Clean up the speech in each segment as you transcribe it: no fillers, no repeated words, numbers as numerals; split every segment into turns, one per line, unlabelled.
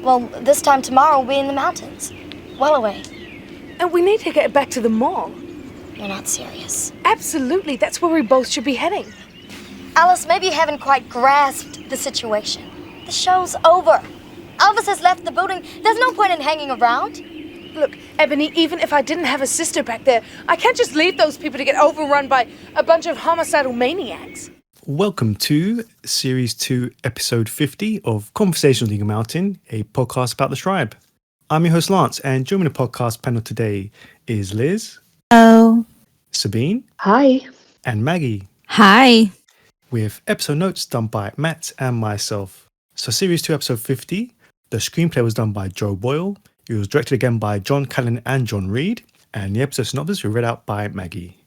Well, this time tomorrow we'll be in the mountains. Well away.
And we need to get back to the mall.
You're not serious.
Absolutely, that's where we both should be heading.
Alice, maybe you haven't quite grasped the situation. The show's over. Elvis has left the building. There's no point in hanging around.
Look, Ebony, even if I didn't have a sister back there, I can't just leave those people to get overrun by a bunch of homicidal maniacs.
Welcome to Series 2, Episode 50 of Conversations on Eagle Mountain, a podcast about the tribe. I'm your host, Lance, and joining the podcast panel today is Liz.
Hello.
Sabine.
Hi.
And Maggie.
Hi.
With episode notes done by Matt and myself. So Series 2, Episode 50, the screenplay was done by Joe Boyle. It was directed again by John Callan and John Reed. And the episode synopsis was read out by Maggie.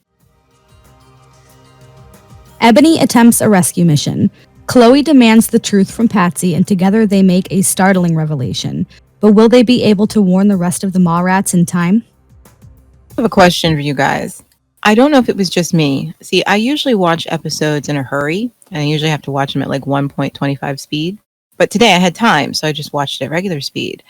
Ebony attempts a rescue mission. Cloe demands the truth from Patsy, and together they make a startling revelation. But will they be able to warn the rest of the Mallrats in time?
I have a question for you guys. I don't know if it was just me. See, I usually watch episodes in a hurry, and I usually have to watch them at like 1.25 speed. But today I had time, so I just watched it at regular speed.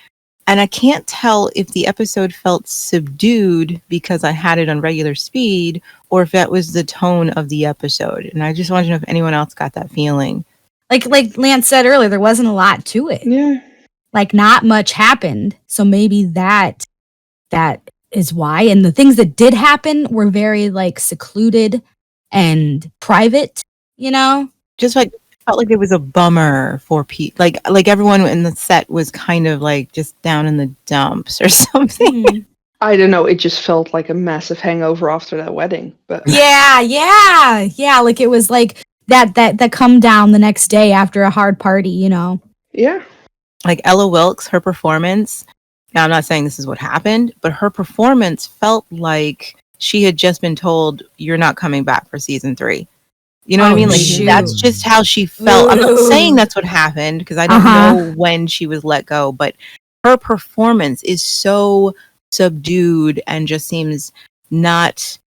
And I can't tell if the episode felt subdued because I had it on regular speed, or if that was the tone of the episode. And I just wanted to know if anyone else got that feeling.
Like Lance said earlier, there wasn't a lot to it.
Yeah.
Like, not much happened. So maybe that is why. And the things that did happen were very, like, secluded and private, you know?
Just like felt like it was a bummer for people. Like everyone in the set was kind of like just down in the dumps or something.
Mm.
I don't know. It just felt like a massive hangover after that wedding. But
Yeah. Like, it was like that come down the next day after a hard party, you know?
yeah.
Like Ella Wilkes, her performance. Now, I'm not saying this is what happened, but her performance felt like she had just been told, you're not coming back for season 3. You know what I mean? Like,
shoot.
that's just how she felt. I'm not saying that's what happened because I don't know when she was let go, but her performance is so subdued and just seems not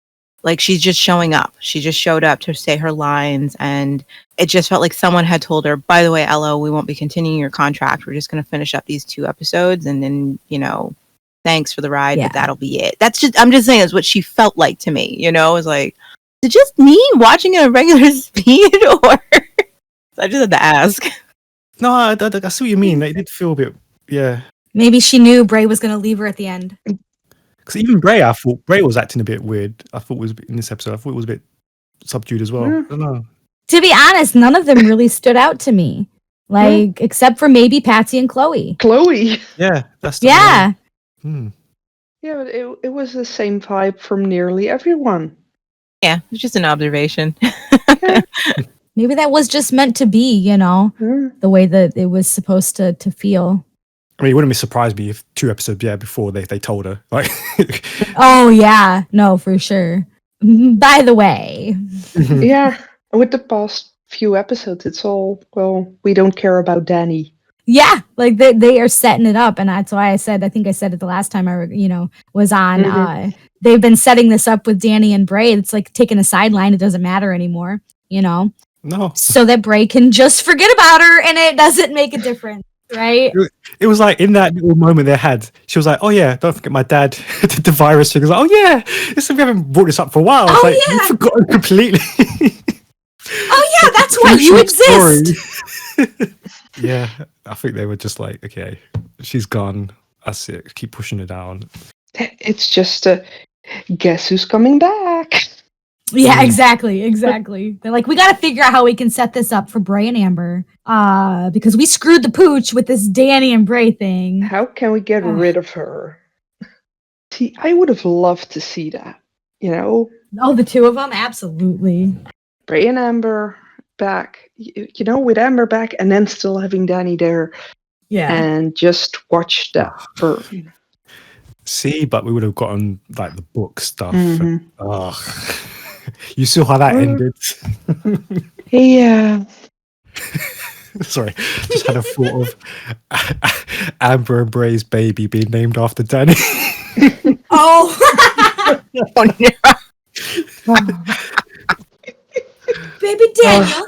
like she's just showing up. She just showed up to say her lines, and it just felt like someone had told her, by the way, Ella, we won't be continuing your contract. We're just going to finish up these 2 episodes, and then, you know, thanks for the ride, but that'll be it. I'm just saying that's what she felt like to me, you know? It was like, is it just me watching it at regular speed, or I just had to ask?
No, I see what you mean. It did feel a bit, yeah.
Maybe she knew Bray was going to leave her at the end.
Because even Bray, I thought Bray was acting a bit weird. I thought it was in this episode. I thought it was a bit subdued as well. I don't know.
To be honest, none of them really stood out to me. Like, except for maybe Patsy and Cloe.
Chloe.
Yeah, that's
Yeah.
Yeah, but it was the same vibe from nearly everyone.
Yeah, it's just an observation.
Maybe that was just meant to be, you know, the way that it was supposed to feel.
I mean, it wouldn't be surprised me if 2 episodes before they told her. Like,
Oh, yeah. No, for sure. By the way.
Yeah. With the past few episodes, it's all, well, we don't care about Danny.
Yeah, like they are setting it up, and that's why I think I said it the last time I was on. They've been setting this up with Danny and Bray. It's like taking a sideline. It doesn't matter anymore, you know.
no.
So that Bray can just forget about her, and it doesn't make a difference, right?
It was like in that little moment they had, she was like, "Oh yeah, don't forget my dad did the virus thing." I was like, "Oh yeah, we haven't brought this up for a while." It's like, you've forgotten completely.
Oh yeah, that's why you exist.
Yeah, I think they were just like, okay, she's gone. That's it. Keep pushing her down.
It's just guess who's coming back?
Yeah, exactly. They're like, we got to figure out how we can set this up for Bray and Amber, because we screwed the pooch with this Danny and Bray thing.
How can we get rid of her? See, I would have loved to see that, you know?
Oh, the 2 of them? Absolutely.
Bray and Amber back, you know, with Amber back, and then still having Danny there.
Yeah.
And just watch that for...
See, but we would have gotten like the book stuff. You saw how that ended.
Yeah.
Sorry, just had a thought of Amber and Bray's baby being named after Danny.
Oh.
Oh, no.
Baby Daniel.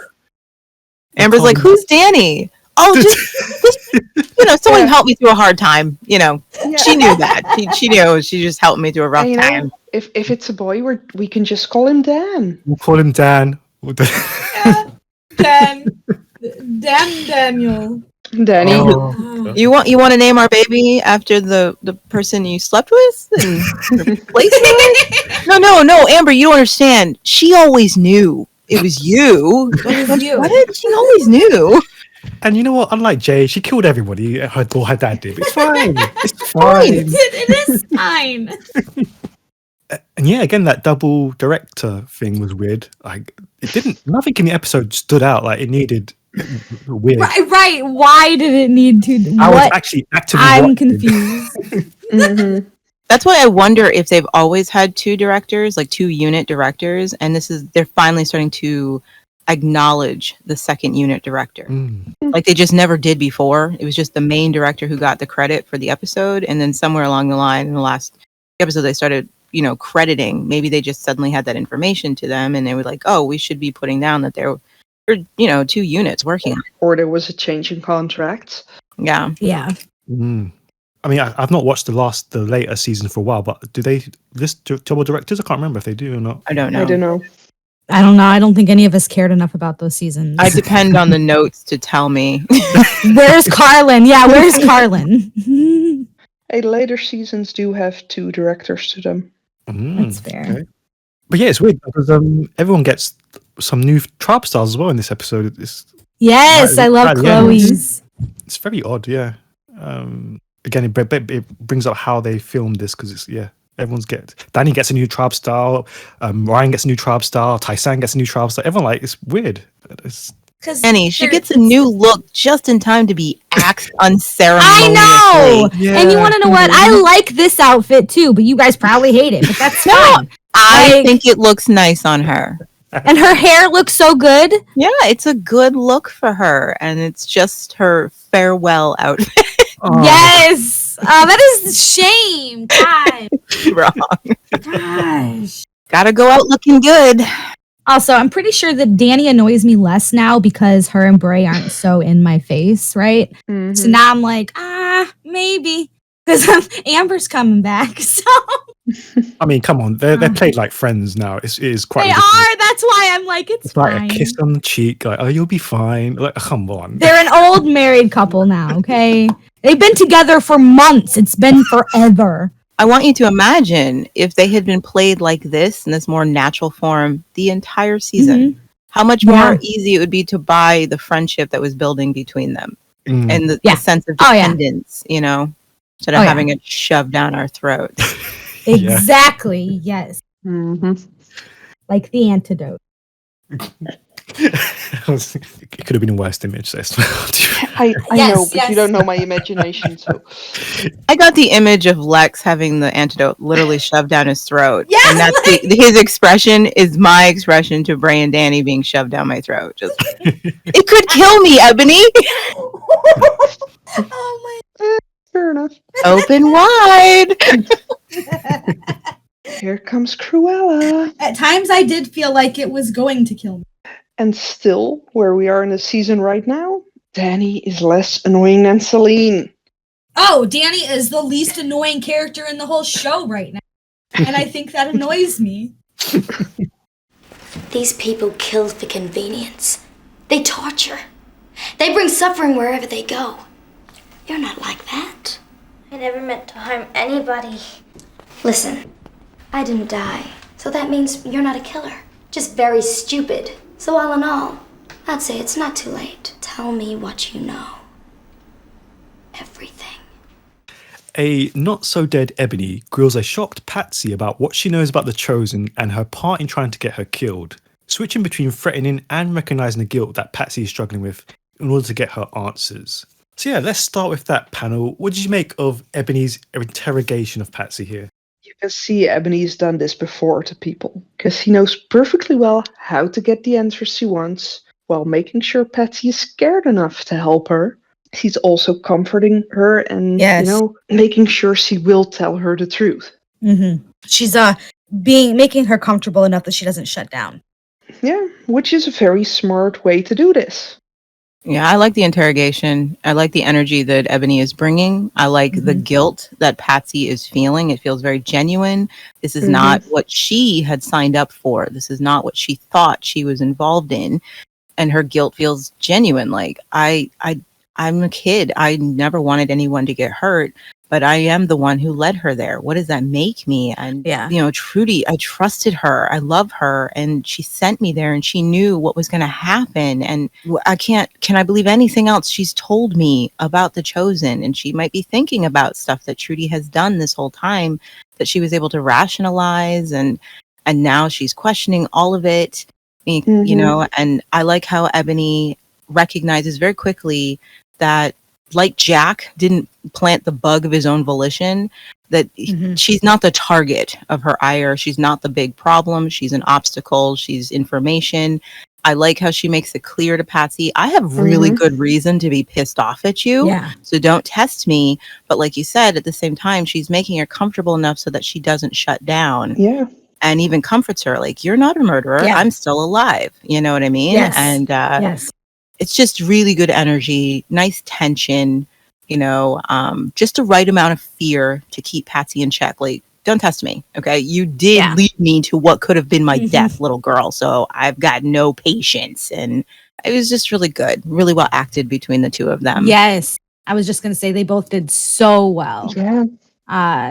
Amber's like, who's Danny? Oh, just someone helped me through a hard time.
Yeah.
She knew that. She knew. She just helped me through a rough
And,
time.
if it's a boy, we can just call him Dan.
We'll call him Dan.
Dan. Damn Daniel.
Danny.
Oh.
You want to name our baby after the person you slept with and replace it with? No, Amber, you don't understand. She always knew it was you. What? She always knew.
And you know what? Unlike Jay, she killed everybody. Her dad did. It's fine. It's fine.
It is fine.
And yeah, again, that double director thing was weird. Like, nothing in the episode stood out. Like, it needed weird.
Right. Why did it need to?
I was actually actively
I'm
watching.
confused.
Mm-hmm.
That's why I wonder if they've always had two directors, like 2 unit directors, and they're finally starting to acknowledge the second unit director. Like they just never did before. It was just the main director who got the credit for the episode, and then somewhere along the line in the last episode they started crediting. Maybe they just suddenly had that information to them and they were like, oh, we should be putting down that there were 2 units working on it.
Or there was a change in contracts.
Yeah.
I mean, I've not watched the later season for a while, but do they list double directors? I can't remember if they do or not.
I don't know.
I don't know.
I don't know. I don't think any of us cared enough about those seasons.
I depend on the notes to tell me.
Where's Carlin? Yeah, where's Carlin?
Later seasons do have 2 directors to them.
That's fair.
Okay. But yeah, it's weird because everyone gets some new tribe styles as well in this episode.
Yes, I love Chloe's.
It's very odd, yeah. Again, it brings up how they filmed this because Danny gets a new tribe style, Ryan gets a new tribe style, Tai San gets a new tribe style. Everyone it's weird.
Annie, she gets a new look just in time to be axed unceremoniously.
I know!
Yeah.
And you want to know what? I like this outfit too, but you guys probably hate it, but that's fine.
I think it looks nice on her.
And her hair looks so good.
Yeah, it's a good look for her, and it's just her farewell outfit.
Oh.
Yes! That is a shame. God.
Wrong.
Gosh.
Gotta go out looking good.
Also, I'm pretty sure that Danny annoys me less now because her and Bray aren't so in my face, right?
Mm-hmm.
So now I'm like, maybe. Because Amber's coming back, so...
I mean, come on. They're played like friends now. It is quite
They
ridiculous.
are. That's why I'm like, it's
like
fine.
a kiss on the cheek. Like, oh, you'll be fine. Like, come on.
They're an old married couple now, okay? They've been together for months. It's been forever.
I want you to imagine if they had been played like this in this more natural form the entire season. How much more easy it would be to buy the friendship that was building between them and the sense of dependence, instead of having it shoved down our throats.
Exactly. Yes.
Mm-hmm.
Like the antidote.
It could have been a worse image.
I know, but you don't know my imagination. So
I got the image of Lex having the antidote literally shoved down his throat.
Yes!
And that's his expression is my expression to Bray and Danny being shoved down my throat. Just, it could kill me, Ebony.
Oh my.
fair enough.
Open wide.
Here comes Cruella.
At times I did feel like it was going to kill me.
And still, where we are in the season right now, Danny is less annoying than Celine.
Oh, Danny is the least annoying character in the whole show right now. And I think that annoys me.
These people kill for convenience. They torture. They bring suffering wherever they go. You're not like that. I never meant to harm anybody. Listen, I didn't die, so that means you're not a killer. Just very stupid. So all in all, I'd say it's not too late. Tell me what you know. Everything.
A not-so-dead Ebony grills a shocked Patsy about what she knows about the Chosen and her part in trying to get her killed, switching between threatening and recognizing the guilt that Patsy is struggling with in order to get her answers. So yeah, let's start with that panel. What did you make of Ebony's interrogation of Patsy here?
You can see Ebony's done this before to people, because he knows perfectly well how to get the answers she wants, while making sure Patsy is scared enough to help her. He's also comforting her and, making sure she will tell her the truth.
Mm-hmm. She's making her comfortable enough that she doesn't shut down.
Yeah, which is a very smart way to do this.
Yeah, I like the interrogation. I like the energy that Ebony is bringing. I like the guilt that Patsy is feeling. It feels very genuine. This is not what she had signed up for. This is not what she thought she was involved in. And her guilt feels genuine. Like I'm a kid. I never wanted anyone to get hurt, but I am the one who led her there. What does that make me? And, Trudy, I trusted her. I love her. And she sent me there and she knew what was going to happen. And can I believe anything else she's told me about the Chosen? And she might be thinking about stuff that Trudy has done this whole time that she was able to rationalize. And now she's questioning all of it, and I like how Ebony recognizes very quickly that, like Jack didn't plant the bug of his own volition, that she's not the target of her ire. She's not the big problem. She's an obstacle. She's information. I like how she makes it clear to Patsy, I have really good reason to be pissed off at you. Yeah. So don't test me. But like you said, at the same time, she's making her comfortable enough so that she doesn't shut down.
Yeah.
And even comforts her, like, you're not a murderer. Yeah. I'm still alive. You know what I mean?
Yes.
And it's just really good energy, nice tension, just the right amount of fear to keep Patsy in check. Like, don't test me, okay? You did lead me to what could have been my death, little girl. So I've got no patience. And it was just really good, really well acted between the two of them.
Yes. I was just going to say they both did so well.
Yeah.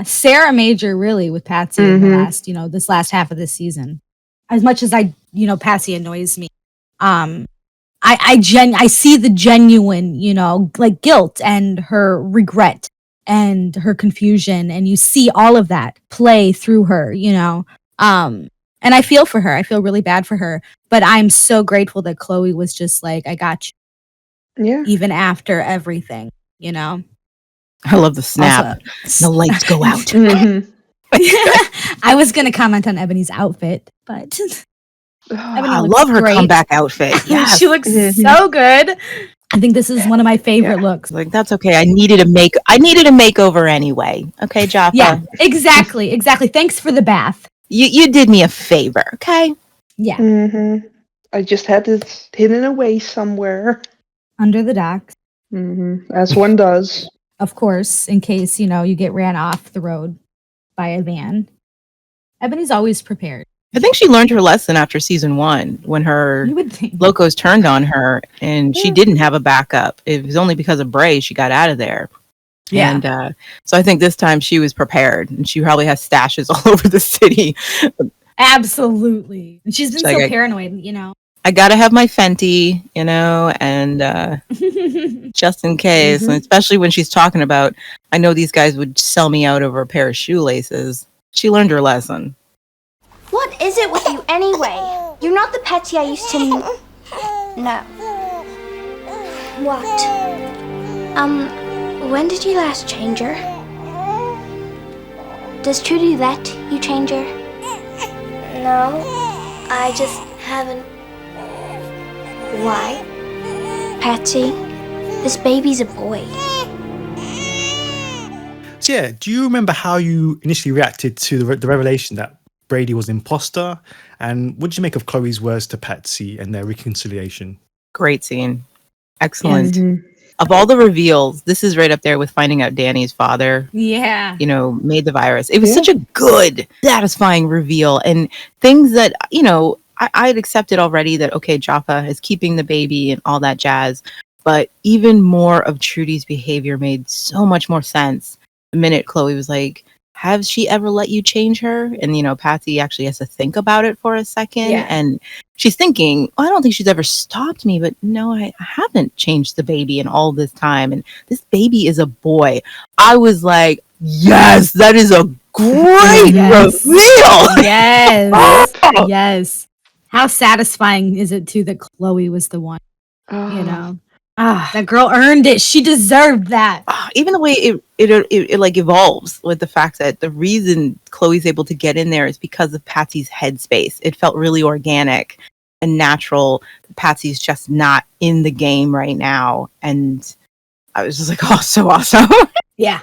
Sarah Major really with Patsy in the last, this last half of this season. As much as Patsy annoys me. I see the genuine, like guilt and her regret and her confusion, and you see all of that play through her, and I feel for her. I feel really bad for her, but I'm so grateful that Cloe was just like, I got you.
Yeah.
Even after everything,
I love the snap. Also, the lights go out.
I was going to comment on Ebony's outfit, but
I love her comeback outfit. Yes.
She looks so good. I think this is one of my favorite looks.
Like, that's okay. I needed a makeover anyway. Okay, Jaffa.
Yeah, exactly. Thanks for the bath.
You did me a favor, okay?
Yeah.
I just had it hidden away somewhere.
Under the docks.
As one does.
Of course, in case, you get ran off the road by a van. Ebony's always prepared.
I think she learned her lesson after season 1 when her locos turned on her and she didn't have a backup. It was only because of Bray she got out of there. Yeah. And so I think this time she was prepared and she probably has stashes all over the city.
Absolutely. And she's been so paranoid,
I gotta have my Fenty, and just in case, and especially when she's talking about, I know these guys would sell me out over a pair of shoelaces. She learned her lesson.
What is it with you anyway? You're not the Patsy I used to know. What? When did you last change her? Does Trudy let you change her? No, I just haven't. Why? Patsy, this baby's a boy.
So yeah, do you remember how you initially reacted to the revelation that Brady was imposter? And what did you make of Chloe's words to Patsy and their reconciliation?
Great scene. Excellent. Of all the reveals, this is right up there with finding out Danny's father, made the virus. It was such a good, satisfying reveal, and things that, I had accepted already that, okay, Jaffa is keeping the baby and all that jazz, but even more of Trudy's behavior made so much more sense the minute Chloe was like, has she ever let you change her? And, Patsy actually has to think about it for a second. Yeah. And she's thinking, I don't think she's ever stopped me, but no, I haven't changed the baby in all this time. And this baby is a boy. I was like, yes, that is a great reveal.
Yes. Yes. How satisfying is it, too, that Chloe was the one, that girl earned it. She deserved that.
Even the way it like evolves with the fact that the reason Chloe's able to get in there is because of Patsy's headspace. It felt really organic and natural. Patsy's just not in the game right now. And I was just like, oh, so awesome.
Yeah.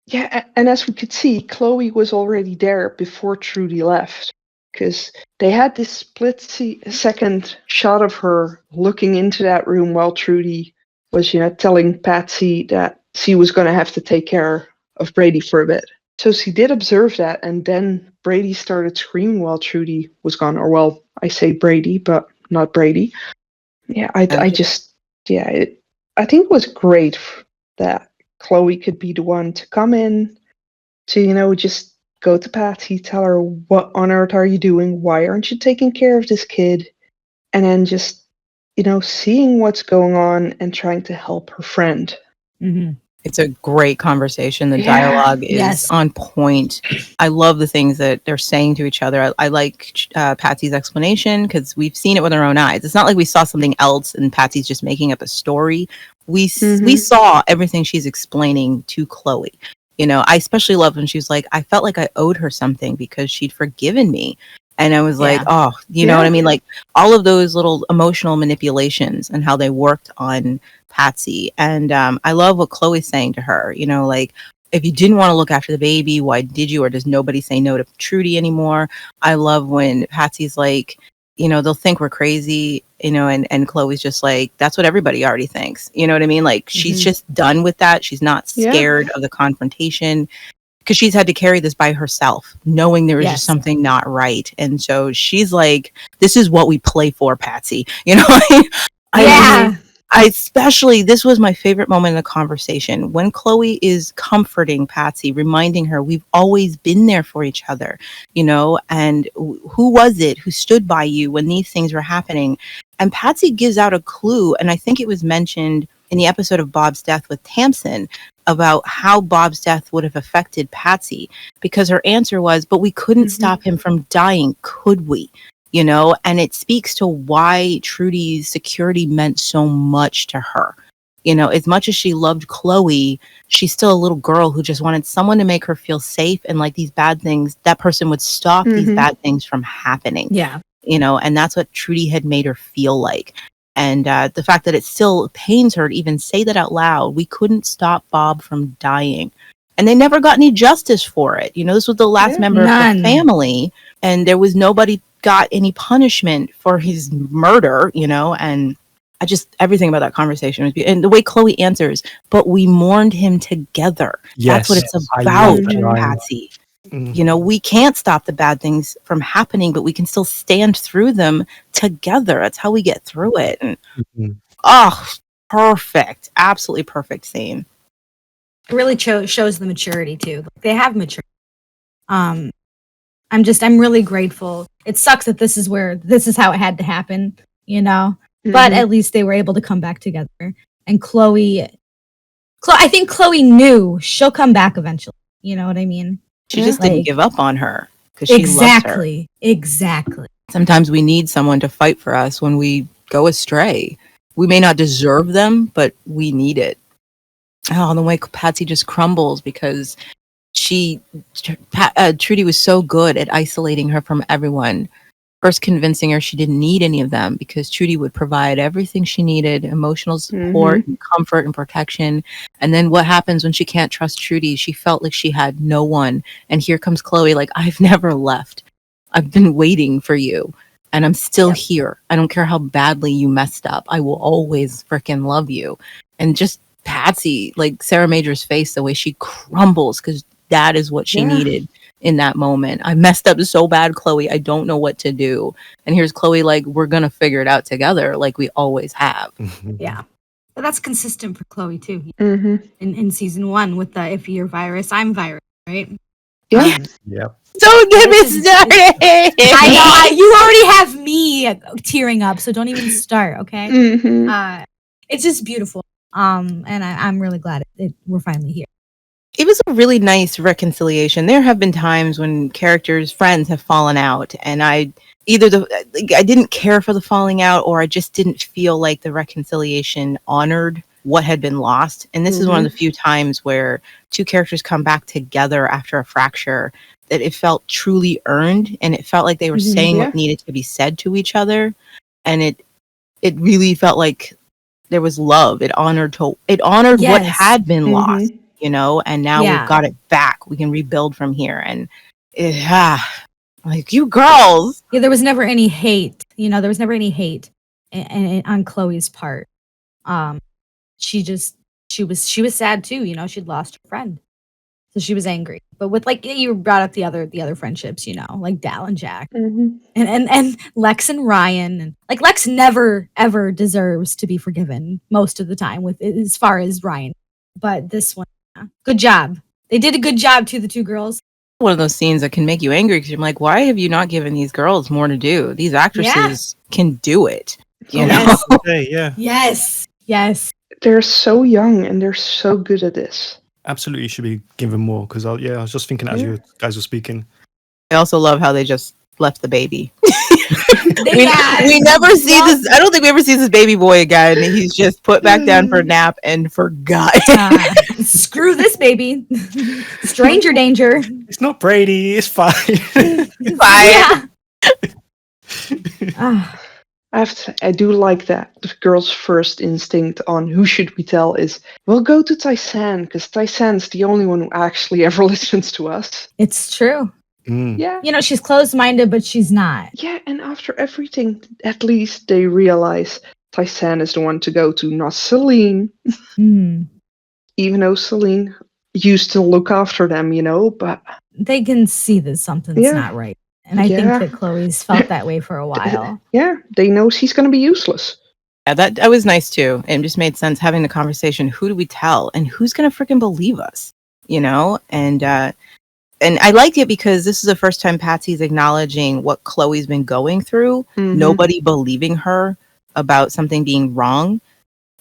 Yeah, and as we could see, Chloe was already there before Trudy left. Because they had this split second shot of her looking into that room while Trudy was, telling Patsy that she was going to have to take care of Brady for a bit. So she did observe that, and then Brady started screaming while Trudy was gone. Or, well, I say Brady, but not Brady. Yeah, I think it was great that Chloe could be the one to come in to, just go to Patsy, tell her, what on earth are you doing? Why aren't you taking care of this kid? And then just, seeing what's going on and trying to help her friend.
Mm-hmm.
It's a great conversation. The
Yeah.
dialogue is
Yes.
on point. I love the things that they're saying to each other. I like Patsy's explanation because we've seen it with our own eyes. It's not like we saw something else and Patsy's just making up a story. We saw everything she's explaining to Chloe. I especially love when she was like, I felt like I owed her something because she'd forgiven me. And I was like, oh, you know what I mean? Like all of those little emotional manipulations and how they worked on Patsy. And I love what Chloe's saying to her, like, if you didn't want to look after the baby, why did you? Or does nobody say no to Trudy anymore? I love when Patsy's like, they'll think we're crazy, and Chloe's just like, that's what everybody already thinks. You know what I mean? Like she's just done with that. She's not scared of the confrontation because she's had to carry this by herself, knowing there was just something not right. And so she's like, this is what we play for, Patsy. I especially, this was my favorite moment in the conversation when Chloe is comforting Patsy, reminding her we've always been there for each other, and who was it who stood by you when these things were happening? And Patsy gives out a clue. And I think it was mentioned in the episode of Bob's death with Thompson about how Bob's death would have affected Patsy, because her answer was, but we couldn't stop him from dying, could we? And it speaks to why Trudy's security meant so much to her. As much as she loved Chloe, she's still a little girl who just wanted someone to make her feel safe. And like these bad things, that person would stop these bad things from happening.
Yeah.
And that's what Trudy had made her feel like. And the fact that it still pains her to even say that out loud, we couldn't stop Bob from dying. And they never got any justice for it. This was the last member of the family. And there was nobody got any punishment for his murder, and I just, everything about that conversation was beautiful. And the way Chloe answers, but we mourned him together.
Yes,
that's what it's about, Patsy. We can't stop the bad things from happening, but we can still stand through them together. That's how we get through it. And, perfect. Absolutely perfect scene.
It really shows the maturity too. They have maturity. I'm really grateful. It sucks that this is how it had to happen, but at least they were able to come back together. And Chloe, I think Chloe knew she'll come back eventually. You know what I mean?
She just didn't give up on her because she loves her.
Exactly.
Sometimes we need someone to fight for us when we go astray. We may not deserve them, but we need it. Oh, the way Patsy just crumbles because Trudy was so good at isolating her from everyone. First convincing her she didn't need any of them because Trudy would provide everything she needed, emotional support and comfort and protection. And then what happens when she can't trust Trudy? She felt like she had no one. And here comes Chloe like, I've never left. I've been waiting for you. And I'm still here. I don't care how badly you messed up. I will always freaking love you. And just Patsy, like Sarah Major's face, the way she crumbles because that is what she needed in that moment. I messed up so bad, Chloe. I don't know what to do. And here's Chloe like, we're going to figure it out together like we always have.
Yeah. But that's consistent for Chloe too. In season 1 with the if you're virus, I'm virus, right?
Yeah.
Yep.
Don't get me started.
I know. You already have me tearing up, so don't even start, okay? It's just beautiful. And I'm really glad we're finally here.
It was a really nice reconciliation. There have been times when friends have fallen out, and I didn't care for the falling out, or I just didn't feel like the reconciliation honored what had been lost. And this is one of the few times where two characters come back together after a fracture that it felt truly earned, and it felt like they were saying what needed to be said to each other, and it really felt like there was love. It honored what had been lost. And now we've got it back. We can rebuild from here. And like, you girls.
Yeah, there was never any hate. There was never any hate on Chloe's part. she was sad too. You know, she'd lost her friend, so she was angry. But with like you brought up the other friendships, you know, like Dal and Jack, and Lex and Ryan, and like Lex never ever deserves to be forgiven most of the time with as far as Ryan, but this one, good job. They did a good job to the two girls.
One of those scenes that can make you angry because you're like, why have you not given these girls more to do? These actresses can do it. You know?
Yeah.
Yes.
They're so young and they're so good at this.
Absolutely should be given more because I was just thinking as you guys were speaking.
I also love how they just left the baby.
Yeah.
We never see this. I don't think we ever see this baby boy again. He's just put back down for a nap and forgot.
Screw this baby. Stranger danger.
It's not Brady. It's fine.
Fine.
Yeah.
I do like that. The girl's first instinct on who should we tell is, we'll go to Tai San, because Tai San's the only one who actually ever listens to us.
It's true.
Yeah.
You know, she's closed-minded, but she's not.
Yeah, and after everything, at least they realize Tai San is the one to go to, not Celine. Even though Celine used to look after them, you know, but...
They can see that something's not right. And I think that Chloe's felt that way for a while.
Yeah, they know she's going to be useless.
Yeah, that was nice too. It just made sense having the conversation. Who do we tell? And who's going to freaking believe us? You know? And I liked it because this is the first time Patsy's acknowledging what Chloe's been going through. Nobody believing her about something being wrong.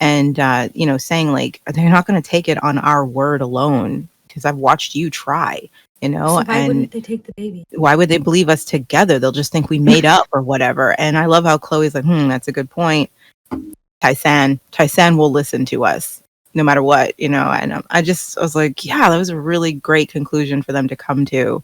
And, you know, saying like, they're not going to take it on our word alone because I've watched you try. You know,
so why wouldn't they take the baby?
Why would they believe us together? They'll just think we made up or whatever. And I love how Chloe's like, that's a good point. Tai San will listen to us no matter what, you know. And I was like, yeah, that was a really great conclusion for them to come to.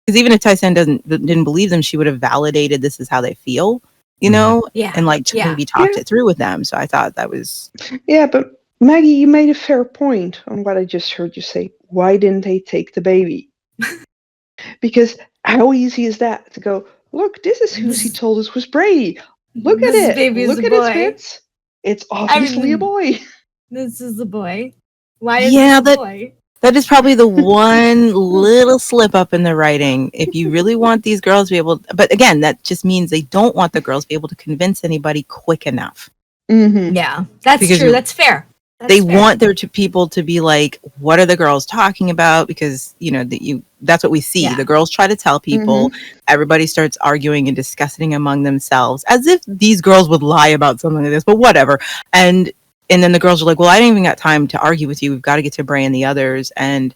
Because even if Tai San didn't believe them, she would have validated this is how they feel, you know, and like maybe talked it through with them. So I thought that was.
Yeah, but Maggie, you made a fair point on what I just heard you say. Why didn't they take the baby? Because how easy is that to go, look, this is who she told us was Brady. Look at it. Look at its bits. It's obviously a boy.
This is a boy. Why is it a boy?
That is probably the one little slip up in the writing. If you really want these girls to be able but again, that just means they don't want the girls to be able to convince anybody quick enough.
Yeah, that's true. That's fair.
They want people to be like, what are the girls talking about? Because, you know, that's what we see. Yeah. The girls try to tell people. Everybody starts arguing and discussing among themselves as if these girls would lie about something like this, but whatever. And then the girls are like, well, I didn't even got time to argue with you. We've got to get to Bray and the others. And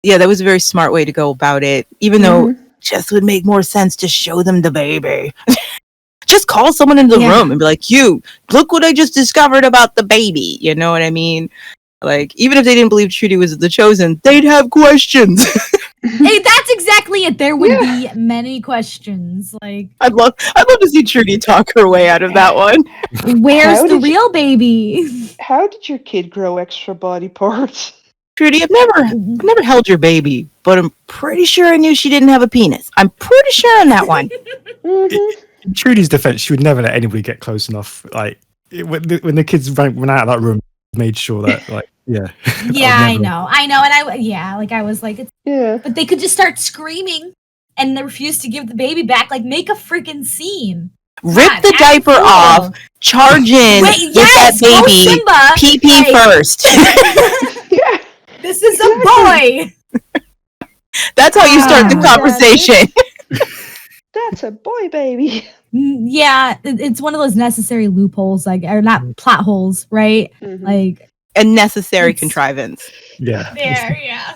yeah, that was a very smart way to go about it, even though it just would make more sense to show them the baby. Just call someone into the room and be like, you, look what I just discovered about the baby. You know what I mean? Like, even if they didn't believe Trudy was the chosen, they'd have questions.
Hey, that's exactly it. There would be many questions. Like,
I'd love to see Trudy talk her way out of that one.
Where's the real baby?
How did your kid grow extra body parts?
Trudy, I've never held your baby, but I'm pretty sure I knew she didn't have a penis. I'm pretty sure on that one.
In Trudy's defense, she would never let anybody get close enough. Like when the kids ran out of that room, made sure that
I know, and I was like, but they could just start screaming, and they refused to give the baby back. Like, make a freaking scene.
Rip the diaper off, charge in with that baby, pee first.
This is a boy.
That's how you start the conversation.
That's a boy baby.
Yeah, it's one of those necessary loopholes, like, or not plot holes, right? Like
a necessary contrivance.
Yeah.
Yeah.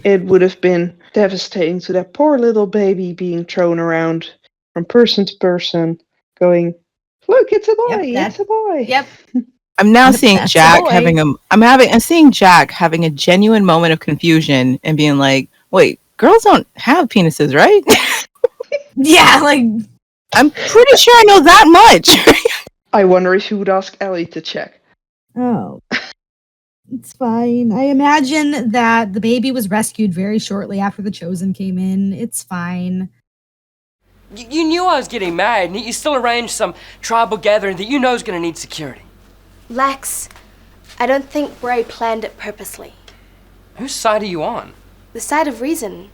It would have been devastating to that poor little baby being thrown around from person to person, going, "Look, it's a boy! It's a boy!"
Yep.
I'm now seeing Jack I'm seeing Jack having a genuine moment of confusion and being like, "Wait, girls don't have penises, right?"
Yeah, like,
I'm pretty sure I know that much.
I wonder if you would ask Ellie to check.
Oh, it's fine. I imagine that the baby was rescued very shortly after the Chosen came in. It's fine.
You knew I was getting married, and you still arranged some tribal gathering that you know is going to need security.
Lex,
I don't think Bray planned it purposely.
Whose side are you on?
The side of reason.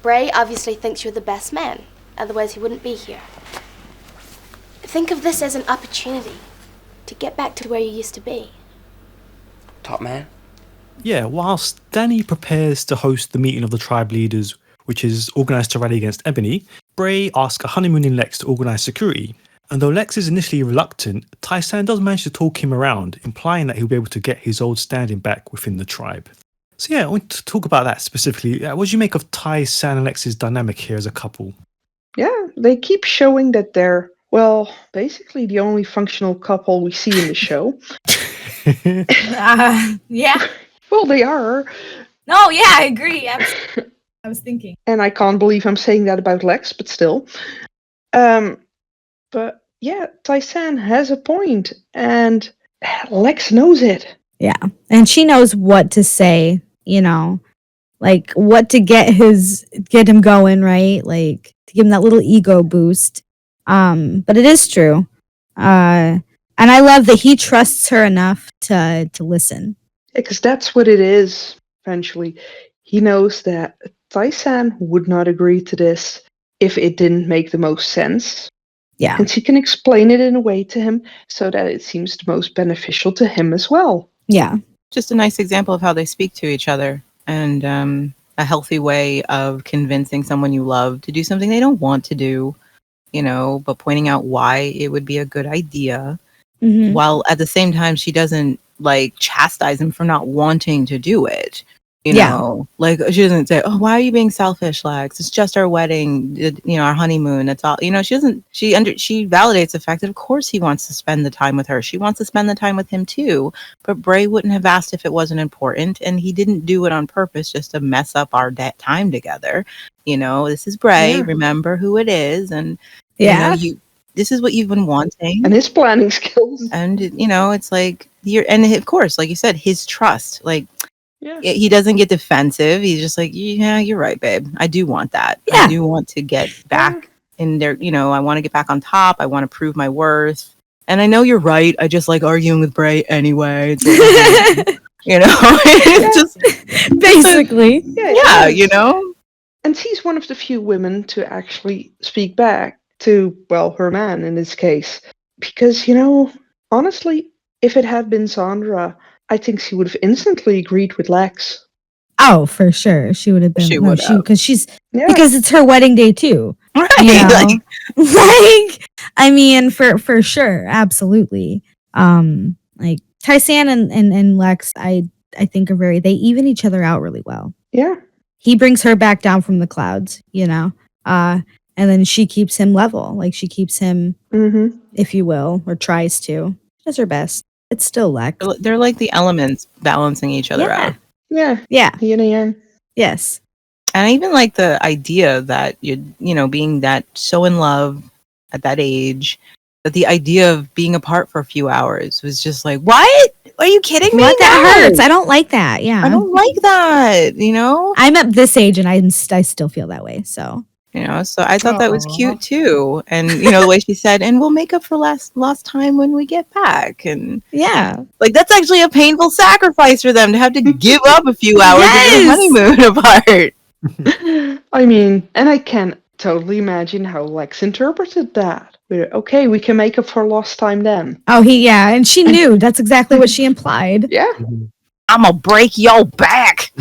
Bray obviously thinks you're the best man, otherwise he wouldn't be here. Think of this as an opportunity to get back to where you used to be.
Top man?
Yeah, whilst Danny prepares to host the meeting of the tribe leaders, which is organised to rally against Ebony, Bray asks a honeymooning Lex to organise security. And though Lex is initially reluctant, Tai San does manage to talk him around, implying that he'll be able to get his old standing back within the tribe. So yeah, I want to talk about that specifically. What do you make of Tai San and Lex's dynamic here as a couple?
Yeah, they keep showing that they're, well, basically the only functional couple we see in the show.
Yeah.
Well, they are.
No, yeah, I agree. I was thinking.
And I can't believe I'm saying that about Lex, but still. But yeah, Tai San has a point, and Lex knows it.
Yeah, and she knows what to say, you know, like what to get him going, right? Like to give him that little ego boost. But it is true. And I love that he trusts her enough to listen.
Because that's what it is, eventually. He knows that Tai San would not agree to this if it didn't make the most sense.
Yeah.
And she can explain it in a way to him so that it seems the most beneficial to him as well.
Yeah.
Just a nice example of how they speak to each other, and a healthy way of convincing someone you love to do something they don't want to do, you know, but pointing out why it would be a good idea.
Mm-hmm.
While at the same time, she doesn't like chastise him for not wanting to do it. You
Yeah.
know, like she doesn't say, "Oh, why are you being selfish, Lex? It's just our wedding, you know, our honeymoon. That's all." You know, she doesn't. She validates the fact that of course he wants to spend the time with her. She wants to spend the time with him too. But Bray wouldn't have asked if it wasn't important, and he didn't do it on purpose just to mess up our time together. You know, this is Bray.
Yeah.
Remember who it is, and
Yeah.
you know, this is what you've been wanting.
And his planning skills.
And you know, it's like and of course, like you said, his trust, like.
Yeah.
He doesn't get defensive. He's just like, yeah, you're right, babe. I do want that.
Yeah.
I do want to get back in there. You know, I want to get back on top. I want to prove my worth. And I know you're right. I just like arguing with Bray anyway. It's like, you know, it's just
basically.
yeah, you know.
And she's one of the few women to actually speak back to, well, her man in this case. Because, you know, honestly, if it had been Sandra, I think she would have instantly agreed with Lex.
Oh, for sure. She would have been.
She would have.
Because it's her wedding day too.
Right.
You know?
Like,
I mean, for sure. Absolutely. Like Tai San and Lex, I think are they even each other out really well.
Yeah.
He brings her back down from the clouds, you know, and then she keeps him level. Like she keeps him, if you will, or tries to. She does her best. It's still Lex.
they're like the elements balancing each other out.
Yeah.
Yeah.
Yin and yang.
Yes.
And I even like the idea that you know, being that so in love at that age, that the idea of being apart for a few hours was just like, what? Are you kidding me?
What? That
No.
hurts. I don't like that. Yeah.
I don't like that, you know?
I'm at this age and I still feel that way. So,
You know, so I thought that was cute too. And, you know, the way she said, and we'll make up for lost time when we get back. And
yeah.
like, that's actually a painful sacrifice for them to have to give up a few hours of their honeymoon apart.
I mean, and I can totally imagine how Lex interpreted that. Okay, we can make up for lost time then.
Oh, and she knew. That's exactly what she implied.
Yeah.
I'm gonna break your back.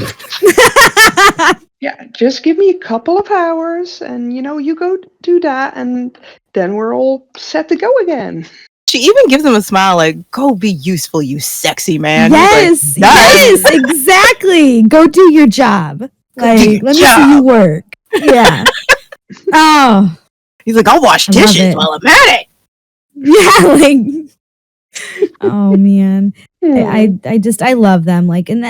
Yeah, just give me a couple of hours and, you know, you go do that and then we're all set to go again.
She even gives him a smile like, go be useful, you sexy man.
Yes,
like,
yes, exactly. Go do your job. Like, let me see you work. Yeah. Oh.
He's like, I'll wash dishes while I'm at it.
Yeah, like, oh man. I love them. Like, and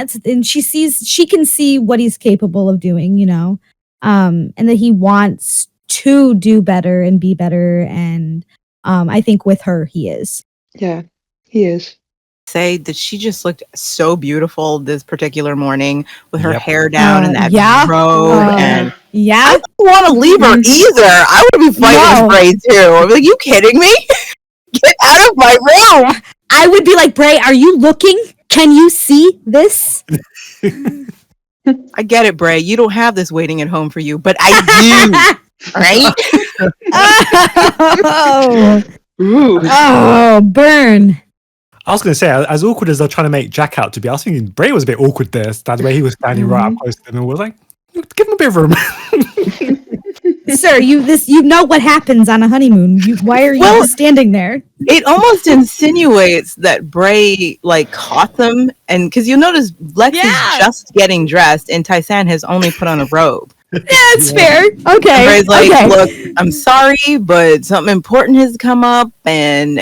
she can see what he's capable of doing, you know, and that he wants to do better and be better. And I think with her, he is.
Yeah, he is.
Say that she just looked so beautiful this particular morning with her hair down and that robe. And I don't want to leave her either. I would be fighting Bray too. I'd be like, you kidding me? Get out of my room.
I would be like, Bray, are you looking? Can you see this?
I get it, Bray. You don't have this waiting at home for you, but I do. Right?
Oh,
Ooh.
oh, burn.
I was going to say, as awkward as they're trying to make Jack out to be, I was thinking Bray was a bit awkward there. That way he was standing right up close to them and was like, give him a bit of room.
Sir, you know what happens on a honeymoon. Why are you just standing there?
It almost insinuates that Bray like caught them, and because you'll notice Lex is just getting dressed, and Tai San has only put on a robe.
Yeah, it's fair. Okay.
Bray's like,
okay.
look, I'm sorry, but something important has come up, and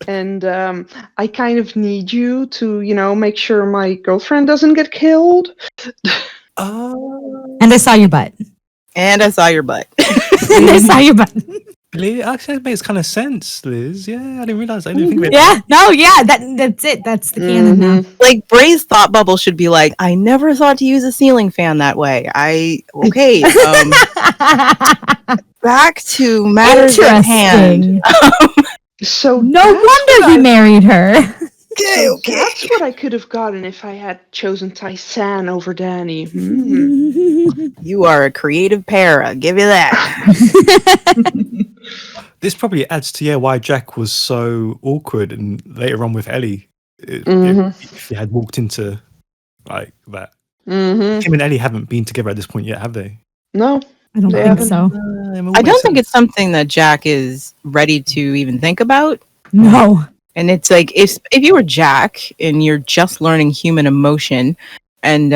And I kind of need you to, make sure my girlfriend doesn't get killed.
And I saw your butt.
And I saw your butt.
And I saw your butt.
Actually, that makes kind of sense, Liz. Yeah, I didn't realize. I didn't think of it.
Yeah, no, yeah, that's it. That's the canon now.
Like Bray's thought bubble should be like, I never thought to use a ceiling fan that way. Back to matters at hand.
So
no wonder he married her.
Okay. That's what I could have gotten if I had chosen Tai San over Danny.
You are a creative pair, I'll give you that.
This probably adds to why Jack was so awkward and later on with Ellie. If he had walked into like that. Him and Ellie haven't been together at this point yet, have they?
No.
I don't think so.
I don't think it's something that Jack is ready to even think about.
No.
And it's like if you were Jack and you're just learning human emotion, and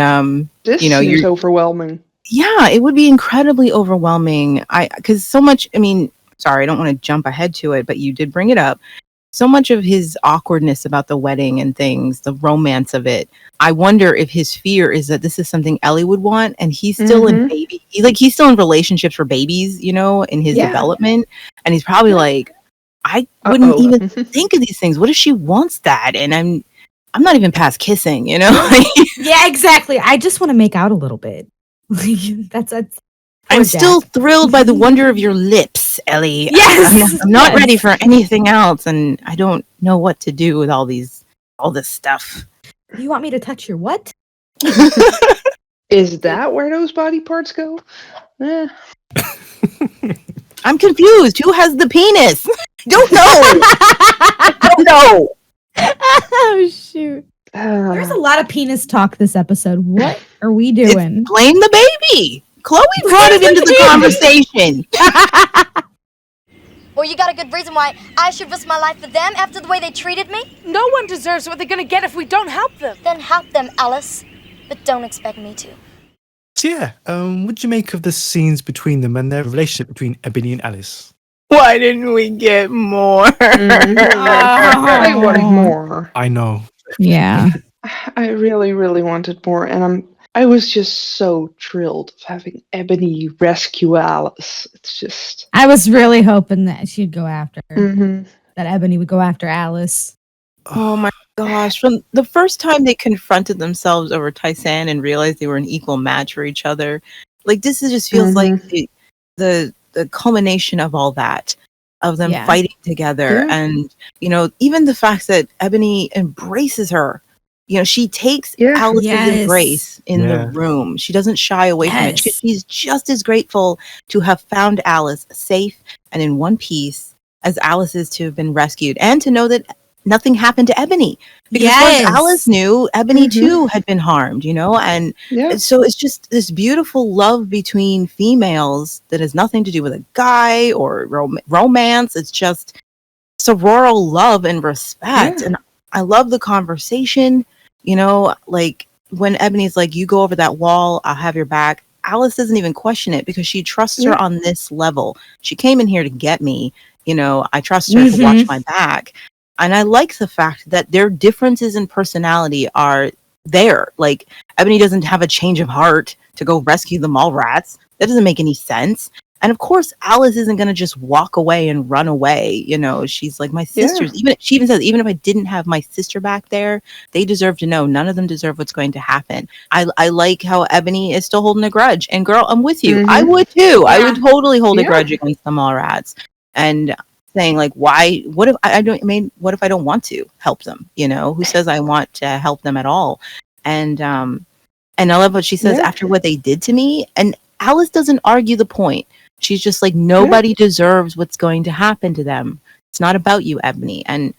this seems overwhelming.
Yeah, it would be incredibly overwhelming. Because so much. I mean, sorry, I don't want to jump ahead to it, but you did bring it up. So much of his awkwardness about the wedding and things, the romance of it. I wonder if his fear is that this is something Ellie would want, and he's still in baby. He's still in relationships for babies, in his development, and he's probably like, I wouldn't even think of these things. What if she wants that? And I'm not even past kissing,
Yeah, exactly. I just want to make out a little bit. that's
I'm still thrilled by the wonder of your lips, Ellie.
Yes,
I'm not ready for anything else, and I don't know what to do with all this stuff.
You want me to touch your what?
Is that where those body parts go?
I'm confused. Who has the penis? Don't know. Don't know.
Oh shoot! There's a lot of penis talk this episode. What are we doing?
Blame the baby. Chloe brought it into the conversation.
Or you got a good reason why I should risk my life for them after the way they treated me?
No one deserves what they're gonna get if we don't help them.
Then help them, Alice. But don't expect me to.
So what did you make of the scenes between them and their relationship between Ebony and Alice?
Why didn't we get more?
I wanted more.
I know.
Yeah.
I really, really wanted more, and I was just so thrilled of having Ebony rescue Alice. It's just...
I was really hoping that she'd go after her. That Ebony would go after Alice.
Oh my gosh. From the first time they confronted themselves over Tai San and realized they were an equal match for each other, like this just feels like the culmination of all that, of them fighting together. And, even the fact that Ebony embraces her. She takes Alice's embrace in the room. She doesn't shy away from it. She's just as grateful to have found Alice safe and in one piece as Alice is to have been rescued, and to know that nothing happened to Ebony. Because as Alice knew, Ebony too had been harmed, and so it's just this beautiful love between females that has nothing to do with a guy or romance. It's just sororal love and respect. And I love the conversation, like when Ebony's like, you go over that wall, I'll have your back. Alice doesn't even question it because she trusts her on this level. She came in here to get me. I trust her to watch my back. And I like the fact that their differences in personality are there. Like, Ebony doesn't have a change of heart to go rescue the mall rats. That doesn't make any sense. And of course, Alice isn't going to just walk away and run away. She's like, my sisters. She even says, even if I didn't have my sister back there, they deserve to know. None of them deserve what's going to happen. I like how Ebony is still holding a grudge. And girl, I'm with you. I would too. I would totally hold a grudge against the mall rats. And saying like, why, what if I don't, I mean, what if I don't want to help them? You know, who says I want to help them at all? And I love what she says after what they did to me. And Alice doesn't argue the point. She's just like, nobody deserves what's going to happen to them. It's not about you, Ebony. And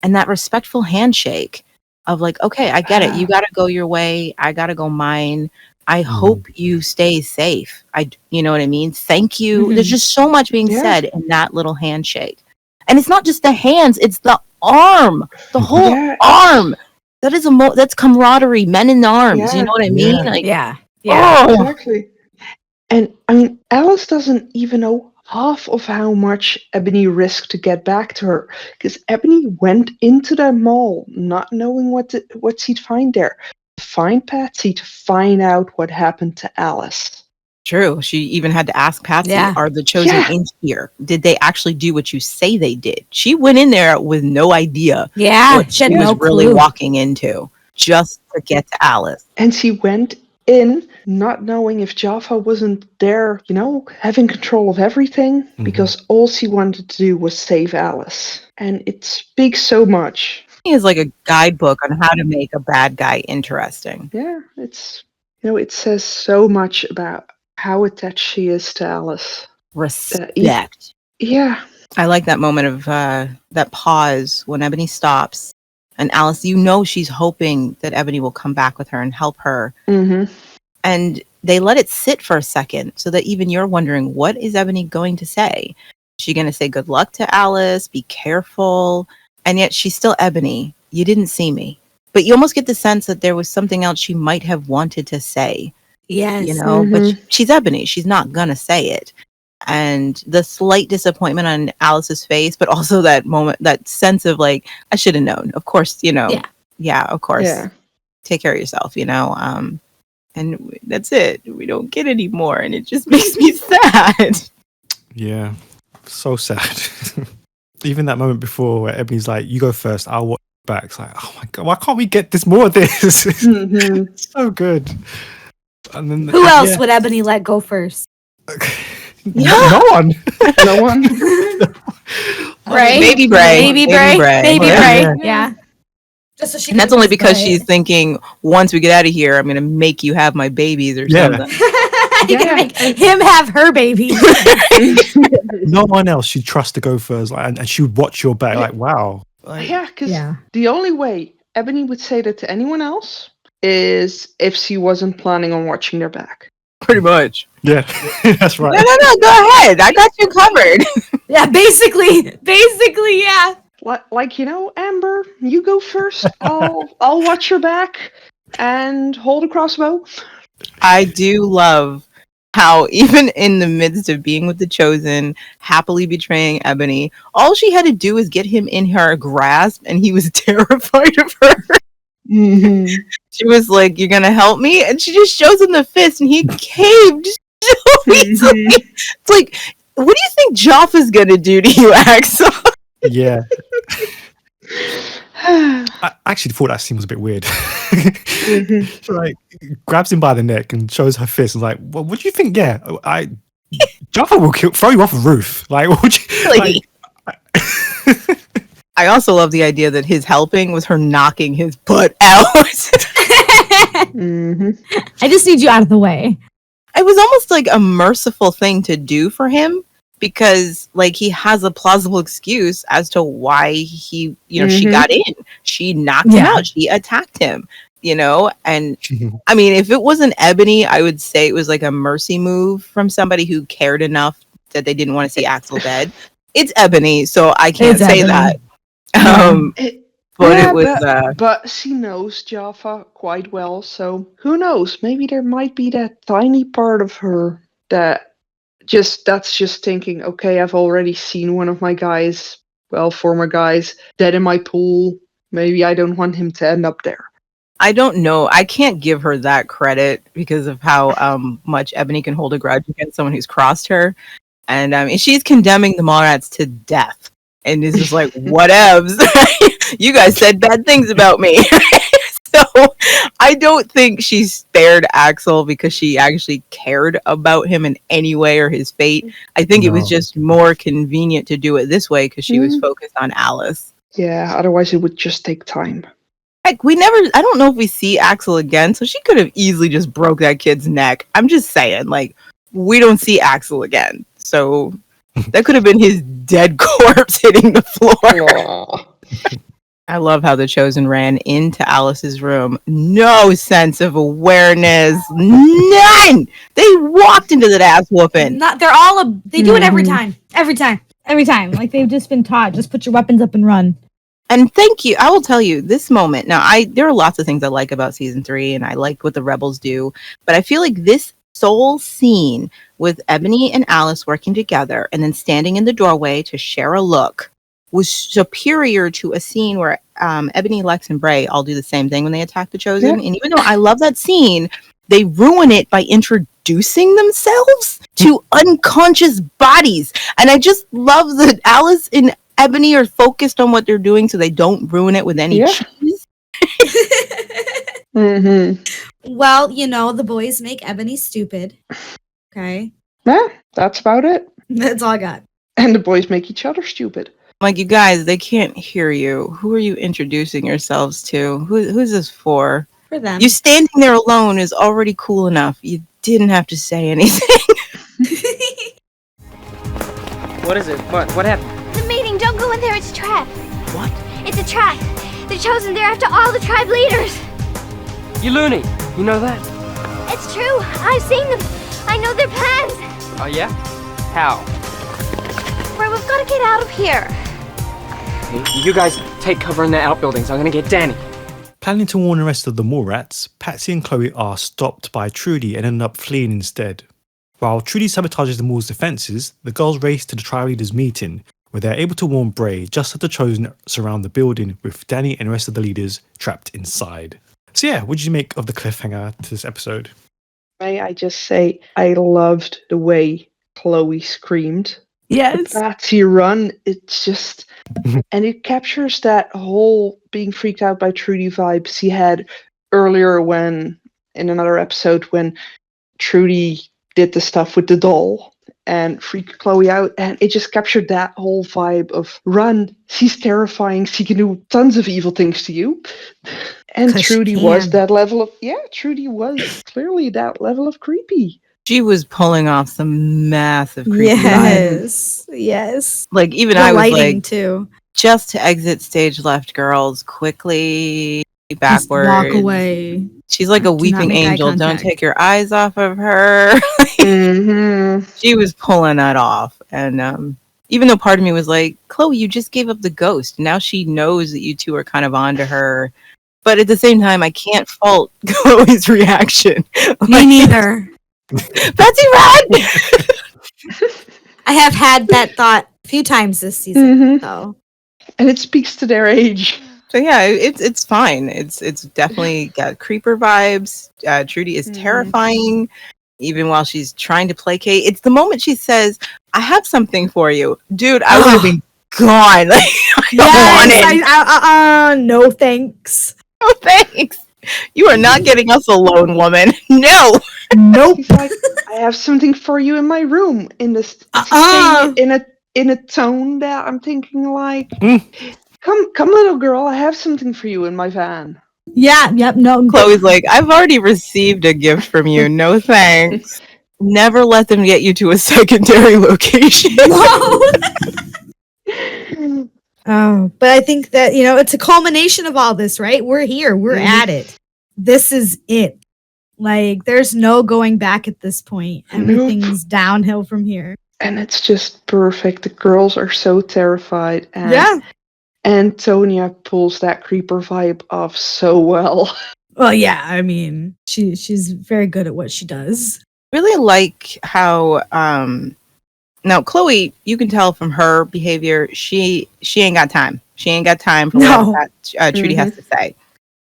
that respectful handshake of like, okay, I get it. You got to go your way. I got to go mine. I hope you stay safe. You know what I mean? Thank you. There's just so much being said in that little handshake. And it's not just the hands, it's the arm, the whole arm. That is that's camaraderie, men in arms. You know what I mean? Like,
exactly. And I mean, Alice doesn't even know half of how much Ebony risked to get back to her, because Ebony went into the mall not knowing what she'd find there. To find Patsy, to find out what happened to Alice.
True. She even had to ask Patsy, are the chosen in here? Did they actually do what you say they did? She went in there with no idea what she was really walking into, just to get to Alice.
And she went in not knowing if Jaffa wasn't there, you know, having control of everything, because all she wanted to do was save Alice. And it speaks so much.
Is like a guidebook on how to make a bad guy interesting.
Yeah, it's, you know, it says so much about how attached she is to Alice.
Respect. I like that moment of that pause when Ebony stops and Alice, you know, she's hoping that Ebony will come back with her and help her. And they let it sit for a second so that even you're wondering, what is Ebony going to say? Is she going to say good luck to Alice? Be careful? And yet she's still Ebony. You didn't see me. But you almost get the sense that there was something else she might have wanted to say.
Yes.
You know, but she's Ebony. She's not going to say it. And the slight disappointment on Alice's face, but also that moment, that sense of like, I should have known. Of course, you know. Yeah, of course. Yeah. Take care of yourself, you know. And that's it. We don't get any more. And it just makes me sad.
Yeah. So sad. Even that moment before where Ebony's like, you go first, I'll watch back. It's like, oh my God, why can't we get this more of this? It's so good. And then
who else would Ebony let go first?
No one.
No one.
Bray?
Maybe Bray.
Yeah.
Just so she
and that's only because she's thinking, once we get out of here, I'm going to make you have my babies or something.
You can make him have her baby.
No one else she'd trust to go first, like, and she would watch your back. Like, wow. Like,
because the only way Ebony would say that to anyone else is if she wasn't planning on watching their back.
Pretty much.
Yeah, that's right.
No, go ahead. I got you covered.
Yeah, basically, yeah.
Like, you know, Amber, you go first. I'll watch your back and hold a crossbow.
I do love how even in the midst of being with the Chosen, happily betraying Ebony, all she had to do was get him in her grasp and he was terrified of her. She was like, you're gonna help me? And she just shows him the fist and he caved so easily. It's like, what do you think Jaffa's gonna do to you, Axel?
Yeah. I actually thought that scene was a bit weird. Like, grabs him by the neck and shows her fist and like, well, what do you think? Yeah, Jaffa will throw you off a roof. Like, what would you like?
I also love the idea that his helping was her knocking his butt out.
I just need you out of the way.
It was almost like a merciful thing to do for him because, like, he has a plausible excuse as to why he, you know, she got in. She knocked him out. She attacked him, you know? And, I mean, if it wasn't Ebony, I would say it was like a mercy move from somebody who cared enough that they didn't want to see Axel dead. It's Ebony, so I can't say that.
But she knows Jaffa quite well, so who knows? Maybe there might be that tiny part of her that's just thinking, okay, I've already seen one of my guys, former guys, dead in my pool. Maybe I don't want him to end up there.
I don't know. I can't give her that credit because of how much Ebony can hold a grudge against someone who's crossed her. And I mean, she's condemning the Mallrats to death. And it's just like, whatevs. You guys said bad things about me. So I don't think she spared Axel because she actually cared about him in any way or his fate. I think it was just more convenient to do it this way because she was focused on Alice.
Yeah, otherwise it would just take time.
Heck, I don't know if we see Axel again, so she could have easily just broke that kid's neck. I'm just saying, like, we don't see Axel again. So that could have been his dead corpse hitting the floor. I love how the Chosen ran into Alice's room. No sense of awareness. None! They walked into that ass whooping.
They do it every time. Every time. Like they've just been taught, just put your weapons up and run.
And thank you. I will tell you this moment. Now, there are lots of things I like about season 3, and I like what the rebels do. But I feel like this sole scene with Ebony and Alice working together and then standing in the doorway to share a look was superior to a scene where Ebony, Lex, and Bray all do the same thing when they attack the Chosen. Yeah. And even though I love that scene, they ruin it by introducing themselves to unconscious bodies. And I just love that Alice and Ebony are focused on what they're doing so they don't ruin it with any cheese.
Well, the boys make Ebony stupid. Okay.
Yeah, that's about it.
That's all I got.
And the boys make each other stupid.
Like, you guys, they can't hear you. Who are you introducing yourselves to? Who's this for?
For them.
You standing there alone is already cool enough. You didn't have to say anything.
What is it? What happened?
The meeting, don't go in there, it's a trap.
What?
It's a trap. The Chosen, they're after all the tribe leaders.
You loony. You know that?
It's true. I've seen them. I know their plans.
Oh, yeah? How?
Bro, we've got to get out of here.
You guys take cover in the outbuildings. I'm gonna get Danny.
Planning to warn the rest of the mall rats, Patsy and Cloe are stopped by Trudy and end up fleeing instead. While Trudy sabotages the mall's defences, the girls race to the tribe leaders' meeting, where they're able to warn Bray just as the Chosen surround the building with Danny and the rest of the leaders trapped inside. So yeah, what did you make of the cliffhanger to this episode?
May I just say, I loved the way Cloe screamed.
Yes.
The Patsy run, it's just... and it captures that whole being freaked out by Trudy vibes he had earlier in another episode when Trudy did the stuff with the doll and freaked Cloe out, and it just captured that whole vibe of run, she's terrifying, she can do tons of evil things to you. And Trudy was that level of Trudy was clearly that level of creepy.
She was pulling off some massive creepy
vibes. Yes.
Like, even
the
I was
lighting
like,
too.
Just to exit stage left, girls, quickly, backwards.
Just walk away.
She's like a weeping angel. Don't take your eyes off of her. She was pulling that off. And even though part of me was like, Cloe, you just gave up the ghost. Now she knows that you two are kind of onto her. But at the same time, I can't fault Chloe's reaction.
Me neither.
Patsy, run!
I have had that thought a few times this season, though.
And it speaks to their age.
So yeah, it's fine. It's definitely got creeper vibes. Trudy is terrifying, even while she's trying to placate. It's the moment she says, "I have something for you, dude." I would have been gone. Like, I don't want it.
No thanks.
No thanks. You are not getting us alone, woman. No.
Nope.
Like, I have something for you in my room. In this, in a tone that I'm thinking like, come, little girl. I have something for you in my van.
Yeah. Yep. No.
Chloe's like, I've already received a gift from you. No thanks. Never let them get you to a secondary location.
Oh, but I think that, it's a culmination of all this, right? We're here. We're at it. This is it. Like, there's no going back at this point. Everything's downhill from here.
And it's just perfect. The girls are so terrified. And Antonia pulls that creeper vibe off so well.
Well, yeah. I mean, she's very good at what she does.
Really like how... Now, Chloe, you can tell from her behavior, she ain't got time. She ain't got time for what Trudy has to say.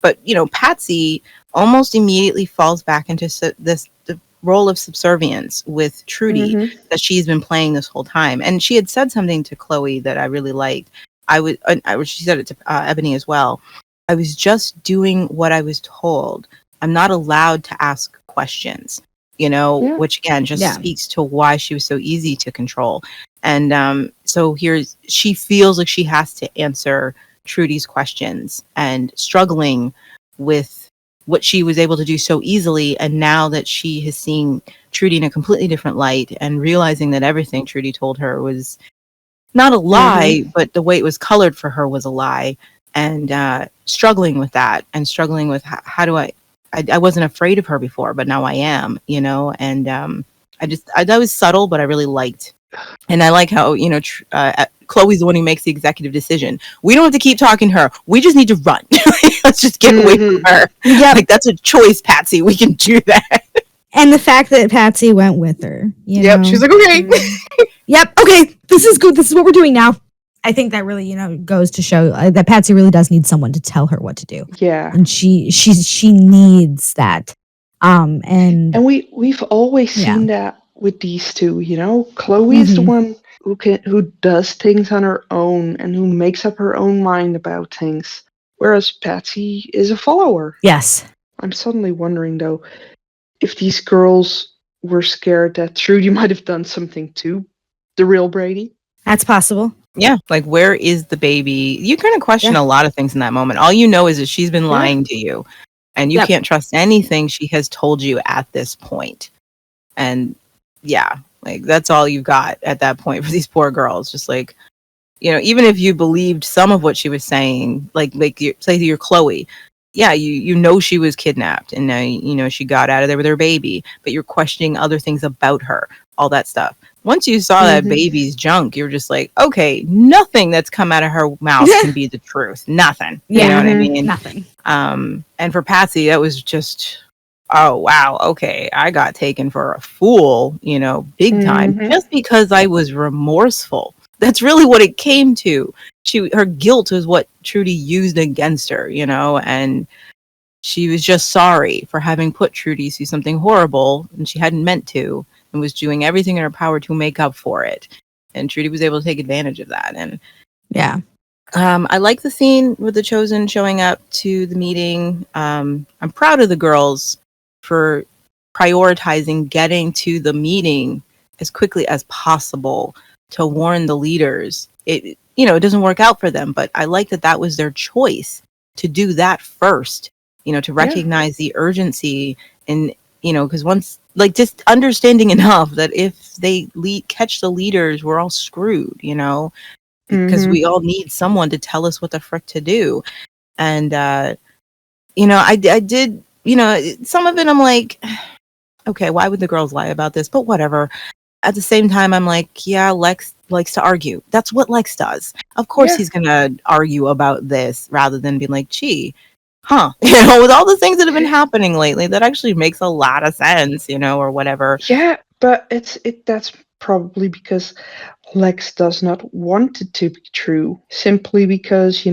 But, Patsy almost immediately falls back into the role of subservience with Trudy that she's been playing this whole time. And she had said something to Chloe that I really liked. She said it to Ebony as well. I was just doing what I was told. I'm not allowed to ask questions, which again just speaks to why she was so easy to control. And so she feels like she has to answer Trudy's questions and struggling with what she was able to do so easily. And now that she has seen Trudy in a completely different light and realizing that everything Trudy told her was not a lie, but the way it was colored for her was a lie. And struggling with that and struggling with how do I wasn't afraid of her before, but now I am, and that was subtle, but I really liked. And I like how, Chloe's the one who makes the executive decision. We don't have to keep talking to her. We just need to run. Let's just get away from her.
Yeah.
Like, that's a choice, Patsy. We can do that.
And the fact that Patsy went with her.
She's like, okay.
Yep. Okay. This is good. This is what we're doing now. I think that really, goes to show that Patsy really does need someone to tell her what to do.
Yeah.
And she needs that. And
we've always seen that with these two, Chloe is the one who does things on her own and who makes up her own mind about things, whereas Patsy is a follower.
Yes.
I'm suddenly wondering though, if these girls were scared that Trudy might have done something to the real Brady.
That's possible.
Yeah, like, where is the baby? You kind of question a lot of things in that moment. All you know is that she's been lying to you, and you can't trust anything she has told you at this point. And like, that's all you got at that point for these poor girls. Just like, even if you believed some of what she was saying, like say you're Chloe, you she was kidnapped, and she got out of there with her baby, but you're questioning other things about her, all that stuff. Once you saw that baby's junk, you're just like, okay, nothing that's come out of her mouth can be the truth. Nothing. You know what I mean?
Nothing.
And for Patsy, that was just, oh, wow. Okay. I got taken for a fool, big time, just because I was remorseful. That's really what it came to. Her guilt was what Trudy used against her, and she was just sorry for having put Trudy through something horrible and she hadn't meant to, and was doing everything in her power to make up for it. And Trudy was able to take advantage of that. And I like the scene with the Chosen showing up to the meeting. I'm proud of the girls for prioritizing getting to the meeting as quickly as possible to warn the leaders. It doesn't work out for them, but I like that was their choice to do that first, to recognize the urgency. And because once, like, just understanding enough that if they catch the leaders, we're all screwed, because we all need someone to tell us what the frick to do. And I did, some of it I'm like, okay, why would the girls lie about this? But whatever. At the same time, I'm like, Lex likes to argue. That's what Lex does. Of course he's gonna argue about this rather than being like, gee, with all the things that have been happening lately, that actually makes a lot of sense, or whatever.
Yeah, but that's probably because Lex does not want it to be true. Simply because,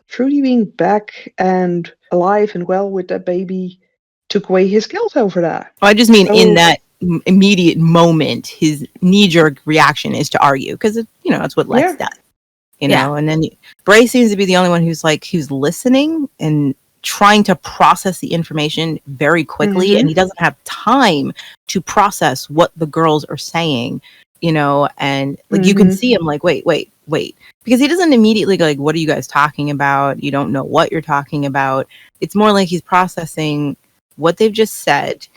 Trudy being back and alive and well with that baby took away his guilt over that.
I just mean in that immediate moment, his knee-jerk reaction is to argue, because that's what Lex does. And then Bray seems to be the only one who's listening and trying to process the information very quickly, and he doesn't have time to process what the girls are saying, and you can see him like, wait, because he doesn't immediately go like, what are you guys talking about? You don't know what you're talking about. It's more like he's processing what they've just said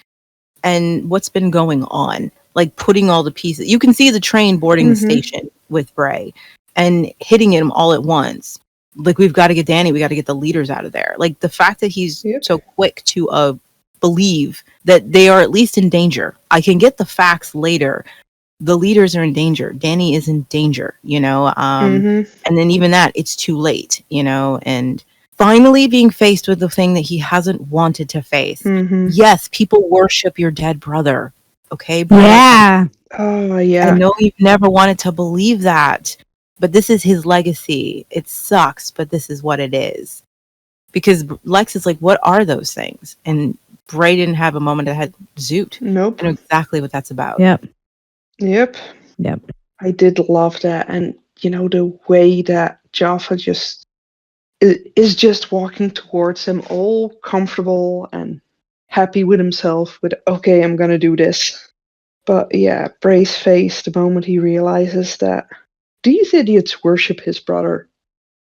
and what's been going on, like putting all the pieces. You can see the train boarding the station with Bray and hitting him all at once. Like, we've got to get Danny, we got to get the leaders out of there. Like, the fact that he's so quick to believe that they are at least in danger. I can get the facts later. The leaders are in danger. Danny is in danger, and then even that, it's too late, and finally being faced with the thing that he hasn't wanted to face. Yes, people worship your dead brother. Okay, Brad?
Yeah.
Oh, yeah.
I know you've never wanted to believe that, but this is his legacy. It sucks, but this is what it is. Because Lex is like, what are those things? And Bray didn't have a moment that had Zoot.
Nope.
I know exactly what that's about.
Yep.
I did love that. And, the way that Jaffa just is just walking towards him, all comfortable and happy with himself. With okay, I'm gonna do this. But yeah, Bray's face the moment he realizes that these idiots worship his brother.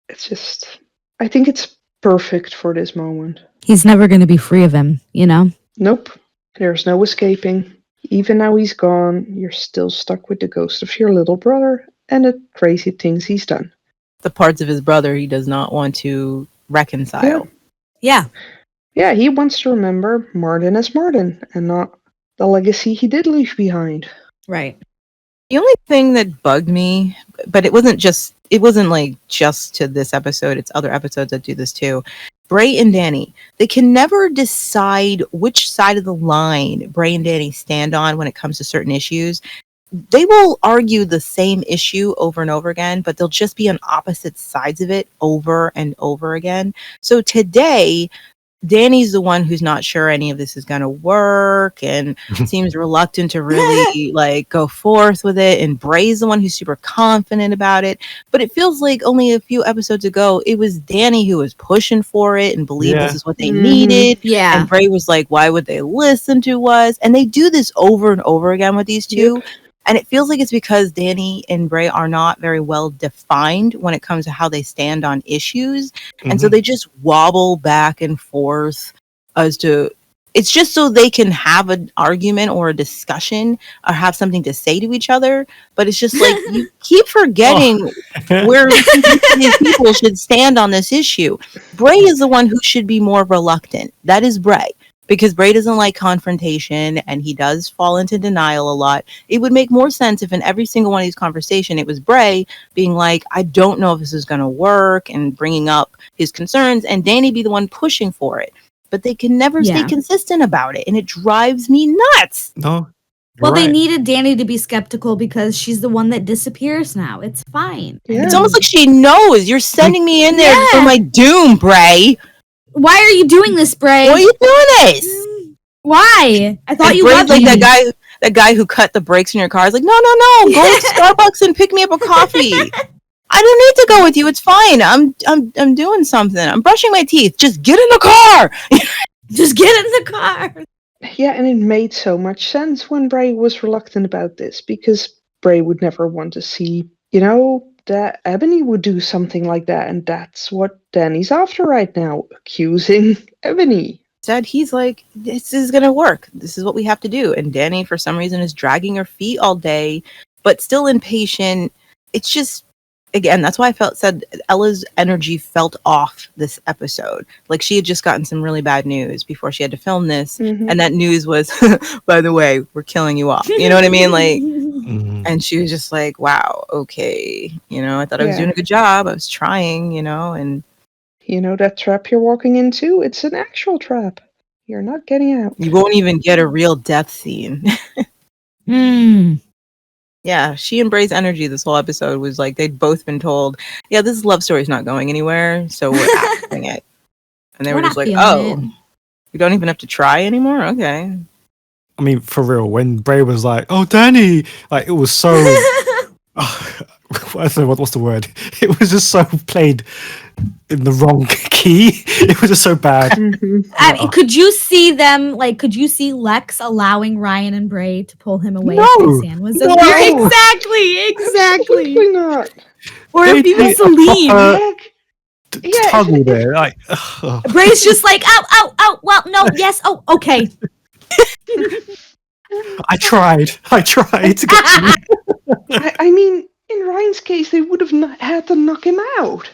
It's just, I think it's perfect for this moment.
He's never going to be free of him, you know?
Nope, there's no escaping. Even now he's gone, you're still stuck with the ghost of your little brother and the crazy things he's done.
The parts of his brother he does not want to reconcile.
Yeah.
Yeah, he wants to remember Martin as Martin and not the legacy he did leave behind.
Right.
The only thing that bugged me, but it wasn't like just to this episode, it's other episodes that do this too. Bray and Danny, they can never decide which side of the line Bray and Danny stand on when it comes to certain issues. They will argue the same issue over and over again, but they'll just be on opposite sides of it over and over again. So today, Danny's the one who's not sure any of this is going to work and seems reluctant to really like go forth with it. And Bray's the one who's super confident about it. But it feels like only a few episodes ago, it was Danny who was pushing for it and believed this is what they needed.
Yeah.
And Bray was like, why would they listen to us? And they do this over and over again with these two.
Yep.
And it feels like it's because Danny and Bray are not very well defined when it comes to how they stand on issues. And so they just wobble back and forth as to, it's just so they can have an argument or a discussion or have something to say to each other. But it's just like, you keep forgetting where these people should stand on this issue. Bray is the one who should be more reluctant. That is Bray. Because Bray doesn't like confrontation and he does fall into denial a lot. It would make more sense if in every single one of these conversations, it was Bray being like, I don't know if this is going to work and bringing up his concerns and Danny be the one pushing for it. But they can never stay consistent about it. And it drives me nuts.
No.
Well, they needed Danny to be skeptical because she's the one that disappears now. It's fine.
Yeah.
It's almost like she knows you're sending me in there for my doom, Bray.
Why are you doing this, Bray?
Why are you doing this?
Why? I thought
and
you
Bray's
loved
like
me.
that guy who cut the brakes in your car is like, no, go to Starbucks and pick me up a coffee. I don't need to go with you. It's fine. I'm doing something. I'm brushing my teeth. Just get in the car.
Just get in the car.
Yeah, and it made so much sense when Bray was reluctant about this because Bray would never want to see, that Ebony would do something like that, and that's what Danny's after right now, accusing Ebony.
Instead, he's like, this is going to work. This is what we have to do. And Danny, for some reason, is dragging her feet all day, but still impatient. It's just, again, that's why I said Ella's energy felt off this episode. Like she had just gotten some really bad news before she had to film this.
Mm-hmm.
And that news was, by the way, we're killing you off. You know what I mean? Like, and she was just like, wow, okay. I thought I was doing a good job. I was trying, and
that trap you're walking into, it's an actual trap. You're not getting out.
You won't even get a real death scene. Yeah, she and Bray's energy this whole episode was like they'd both been told, yeah, this love story's not going anywhere, so we're acting it. And they were just like, we don't even have to try anymore? Okay.
I mean, for real, when Bray was like, oh, Danny, like, it was so... I don't know what's the word. It was just so played in the wrong key. It was just so bad.
I mean, could you see them, could you see Lex allowing Ryan and Bray to pull him away?
No,
If was
no.
Exactly.
Absolutely not.
Or if even Celine.
Toggle there.
Bray's just like, oh, well, no, yes, oh, okay.
I tried to get
I mean, in Ryan's case, they would have had to knock him out.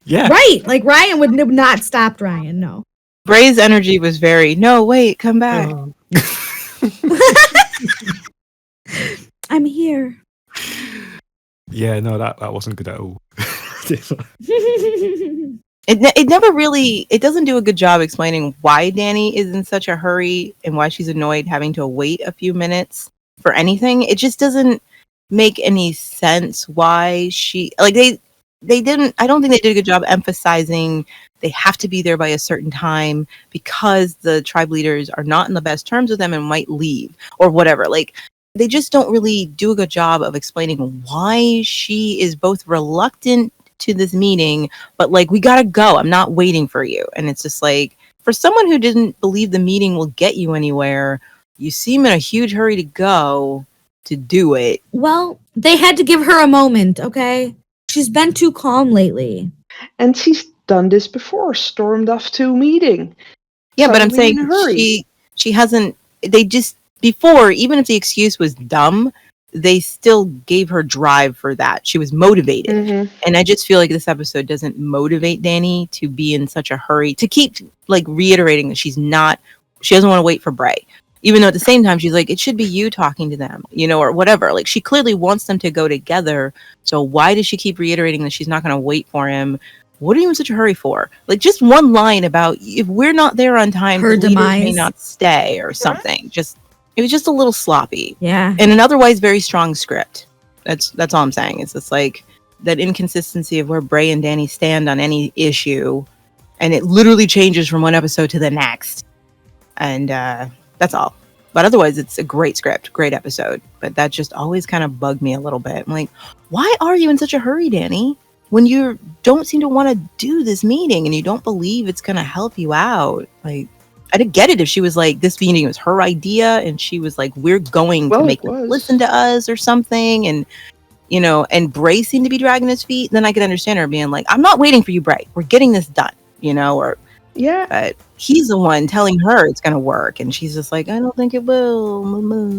Yeah.
Right. Like, Ryan would have not stopped Ryan, no.
Bray's energy was very, no, wait, come back.
I'm here.
Yeah, no, that wasn't good at all.
It never really, it doesn't do a good job explaining why Danny is in such a hurry and why she's annoyed having to wait a few minutes for anything. It just doesn't make any sense why she, they didn't, I don't think they did a good job emphasizing they have to be there by a certain time because the tribe leaders are not in the best terms with them and might leave or whatever. They just don't really do a good job of explaining why she is both reluctant to this meeting, but like, we gotta go. I'm not waiting for you. And it's just like, for someone who didn't believe the meeting will get you anywhere, you seem in a huge hurry to go to do it.
Well, they had to give her a moment, okay? She's been too calm lately.
And she's done this before, stormed off to a meeting.
Yeah, but I'm
Suddenly
saying
in a hurry.
she hasn't, they just, before, even if the excuse was dumb, they still gave her drive for that. She was motivated.
Mhm.
And I just feel like this episode doesn't motivate Dani to be in such a hurry, to keep like reiterating that she doesn't want to wait for Bray. Even though at the same time, she's like, it should be you talking to them, or whatever. Like, she clearly wants them to go together. So why does she keep reiterating that she's not going to wait for him? What are you in such a hurry for? Like, just one line about, if we're not there on time,
Her
the leaders may
demise.
not stay or something. It was just a little sloppy.
Yeah.
And an otherwise very strong script. That's all I'm saying. It's just like that inconsistency of where Bray and Dani stand on any issue. And it literally changes from one episode to the next. And that's all. But otherwise, it's a great script, great episode. But that just always kind of bugged me a little bit. I'm like, why are you in such a hurry, Dani? When you don't seem to want to do this meeting and you don't believe it's going to help you out. Like, I didn't get it if she was like, this meeting was her idea and she was like, we're going to make them listen to us or something. And, and Bray seemed to be dragging his feet. Then I could understand her being like, I'm not waiting for you, Bray. We're getting this done,
Yeah.
But he's the one telling her it's going to work. And she's just like, I don't think it will.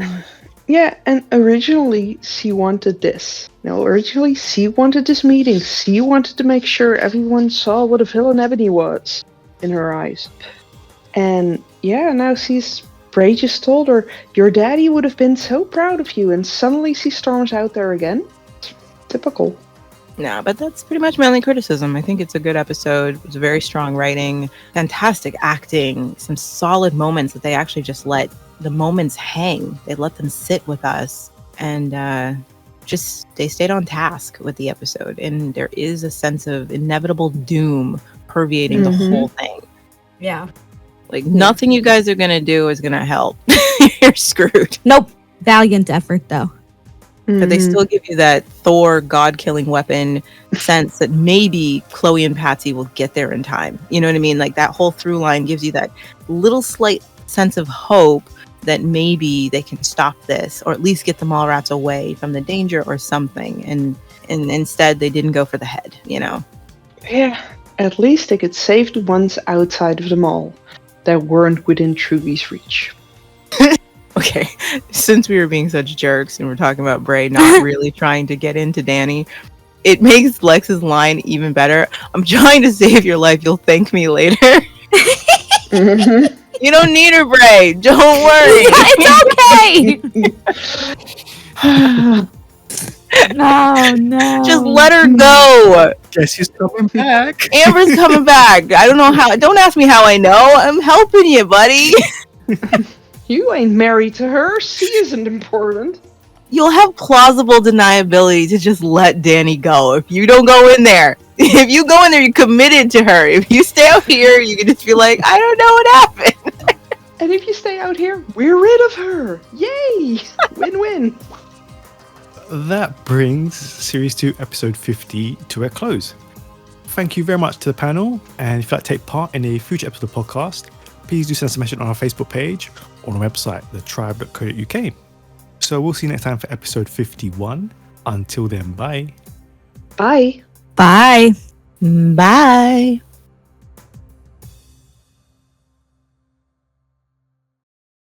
Yeah, and originally she wanted this. Originally she wanted this meeting. She wanted to make sure everyone saw what a villain Ebony was in her eyes. And yeah, now Bray just told her, your daddy would have been so proud of you, and suddenly she storms out there again. Typical.
No, but that's pretty much my only criticism. I think it's a good episode. It was very strong writing, fantastic acting, some solid moments that they actually just let the moments hang. They let them sit with us, and they stayed on task with the episode. And there is a sense of inevitable doom permeating the whole thing.
Yeah.
Like, nothing you guys are going to do is going to help. You're screwed.
Nope. Valiant effort, though.
But they still give you that Thor god-killing weapon sense that maybe Cloe and Patsy will get there in time. You know what I mean? Like, that whole through line gives you that little slight sense of hope that maybe they can stop this, or at least get the Mallrats away from the danger or something. And instead, they didn't go for the head,
Yeah, at least they could save the ones outside of the mall that weren't within Truby's reach.
Okay, since we were being such jerks and we're talking about Bray not really trying to get into Dani, it makes Lex's line even better. I'm trying to save your life. You'll thank me later. You don't need her, Bray. Don't worry.
It's okay. No.
Just let her go.
Guess she's coming back.
Amber's coming back. I don't know how. Don't ask me how I know. I'm helping you, buddy.
You ain't married to her. She isn't important.
You'll have plausible deniability to just let Dani go. If you don't go in there. If you go in there, you're committed to her. If you stay out here, you can just be like, I don't know what happened.
And if you stay out here, we're rid of her. Yay! Win-win.
That brings Series 2, Episode 50 to a close. Thank you very much to the panel, and if you'd like to take part in a future episode of the podcast, please do send us a message on our Facebook page or on our website, thetribe.co.uk. So we'll see you next time for episode 51. Until then, bye.
Bye.
Bye.
Bye.